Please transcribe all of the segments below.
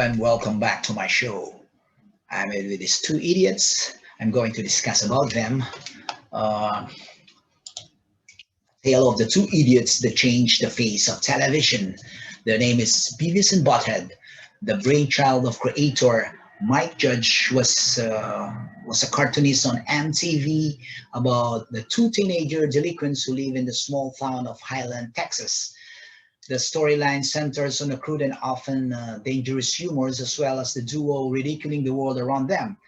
everyone, welcome back to my show. I'm with these two idiots. I'm going to discuss about them. Uh, Tale of the two idiots that changed the face of television. Their name is Beavis and Butthead. The brainchild of creator Mike Judge was a cartoonist on MTV about the two teenager delinquents who live in the small town of Highland, Texas. The storyline centers on the crude and often dangerous humors, as well as the duo ridiculing the world around them.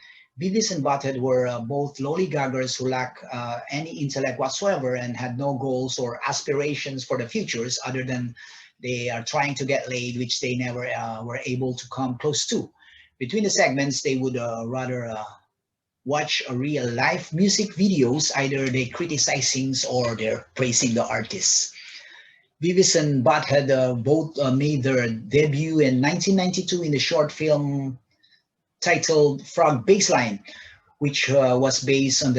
Beavis and Butthead were both lollygaggers who lacked any intellect whatsoever and had no goals or aspirations for the futures other than they are trying to get laid, which they never were able to come close to. Between the segments, they would rather watch real life music videos, either they criticizing or they're praising the artists. Beavis and Butthead both made their debut in 1992 in the short film titled Frog Baseline, which was based on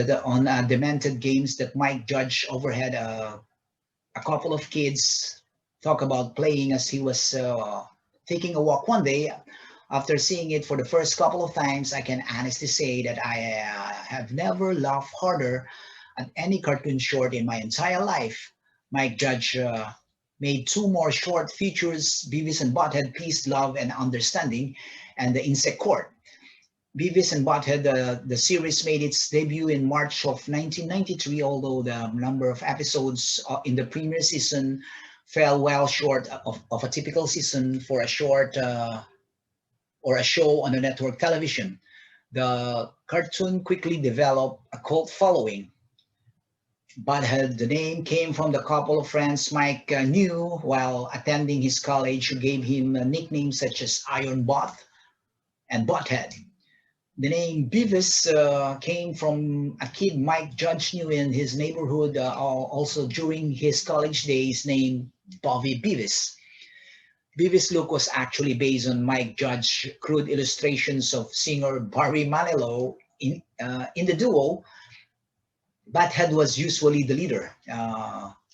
demented games that Mike Judge overheard a couple of kids talk about playing as he was taking a walk one day. After seeing it for the first couple of times, I can honestly say that I have never laughed harder at any cartoon short in my entire life. Mike Judge made two more short features, Beavis and Butthead, Peace, Love, and Understanding, and The Insect Court. Beavis and Butthead, the series made its debut in March of 1993, although the number of episodes in the premiere season fell well short of a typical season for a short or a show on a network television. The cartoon quickly developed a cult following. Butthead, the name came from the couple of friends Mike knew while attending his college who gave him nicknames such as Iron Butt and Butthead. The name Beavis came from a kid Mike Judge knew in his neighborhood, also during his college days, named Bobby Beavis. Beavis' look was actually based on Mike Judge's crude illustrations of singer Barry Manilow in the duo. Butthead was usually the leader,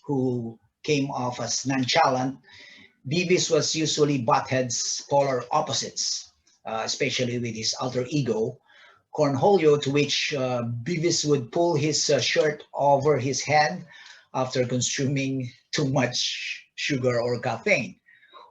who came off as nonchalant. Beavis was usually Butthead's polar opposites, especially with his alter ego, Cornholio, to which Beavis would pull his shirt over his head after consuming too much sugar or caffeine.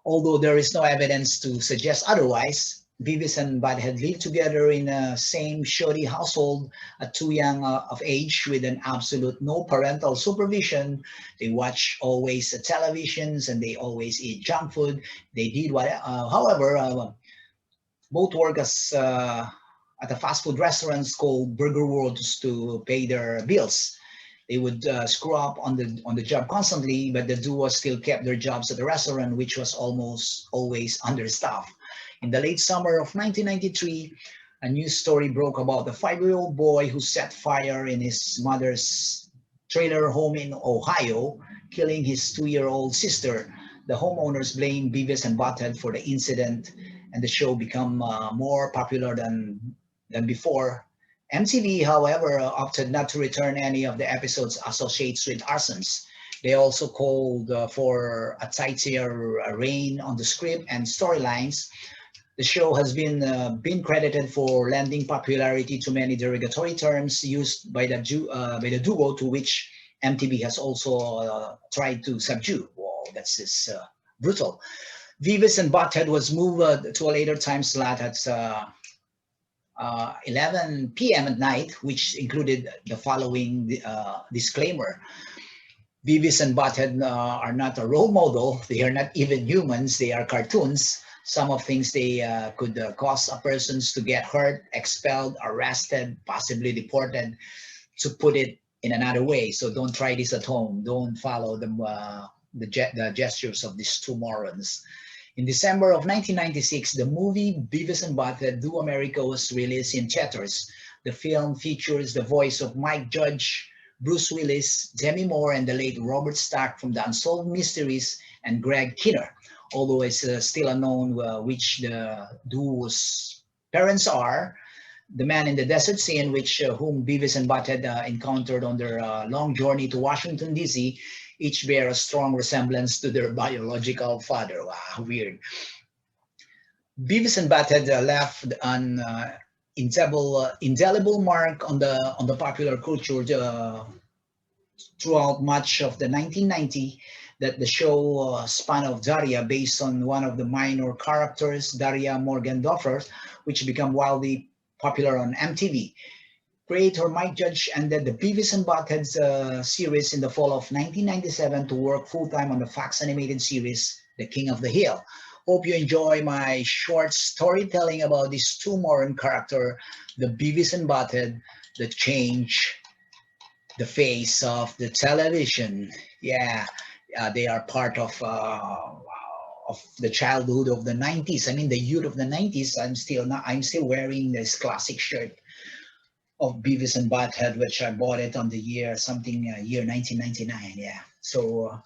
Although there is no evidence to suggest otherwise, Beavis and Butthead lived together in the same shoddy household at too young of age with an absolute no parental supervision. They watch always televisions and they always eat junk food. They did what, however, both work as at a fast food restaurants called Burger Worlds to pay their bills. They would screw up on the job constantly, but the duo still kept their jobs at the restaurant, which was almost always understaffed. In the late summer of 1993, a news story broke about the 5-year-old boy who set fire in his mother's trailer home in Ohio, killing his 2-year-old sister. The homeowners blamed Beavis and Butthead for the incident, and the show became more popular than before. MTV, however, opted not to return any of the episodes associated with arsons. They also called for a tighter rein on the script and storylines. The show has been credited for lending popularity to many derogatory terms used by by the duo, to which MTV has also tried to subdue. Wow, that's just brutal. Beavis and Butthead was moved to a later time slot at 11 p.m. at night, which included the following disclaimer. Beavis and Butthead are not a role model. They are not even humans. They are cartoons. Some of things they could cause a person to get hurt, expelled, arrested, possibly deported, to put it in another way. So don't try this at home. Don't follow the gestures of these two morons. In December of 1996, the movie Beavis and Butthead Do America was released in theaters. The film features the voice of Mike Judge, Bruce Willis, Demi Moore, and the late Robert Stack from The Unsolved Mysteries, and Greg Kinnear. Although it's still unknown which the duo's parents are, the man in the desert scene, whom Beavis and Butthead encountered on their long journey to Washington, D.C., each bear a strong resemblance to their biological father. Wow, weird. Beavis and Butthead left an indelible mark on the popular culture throughout much of the 1990. That the show spun off Daria based on one of the minor characters, Daria Morgendorfer, which became wildly popular on MTV. Creator Mike Judge ended the Beavis and Butthead series in the fall of 1997 to work full-time on the Fox animated series The King of the Hill. Hope you enjoy my short storytelling about these two modern characters, the Beavis and Butthead, that change the face of the television. Yeah, they are part of the childhood of the 90s. I mean, the youth of the 90s. I'm still wearing this classic shirt of Beavis and Butthead, which I bought it on the year something year 1999. Yeah. So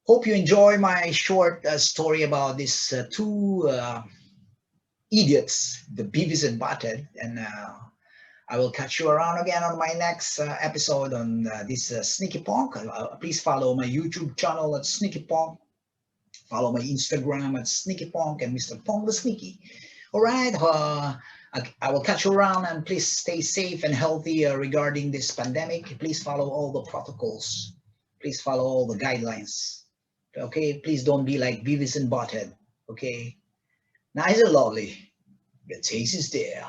hope you enjoy my short story about these two idiots, the Beavis and Butthead, and I will catch you around again on my next episode on this Sneaky Ponk. Please follow my YouTube channel at Sneaky Ponk. Follow my Instagram at Sneaky Ponk and Mr. Ponk the Sneaky. All right. I will catch you around, and please stay safe and healthy regarding this pandemic. Please follow all the protocols. Please follow all the guidelines. Okay. Please don't be like Beavis and Butthead. Okay. Nice and lovely. The taste is there.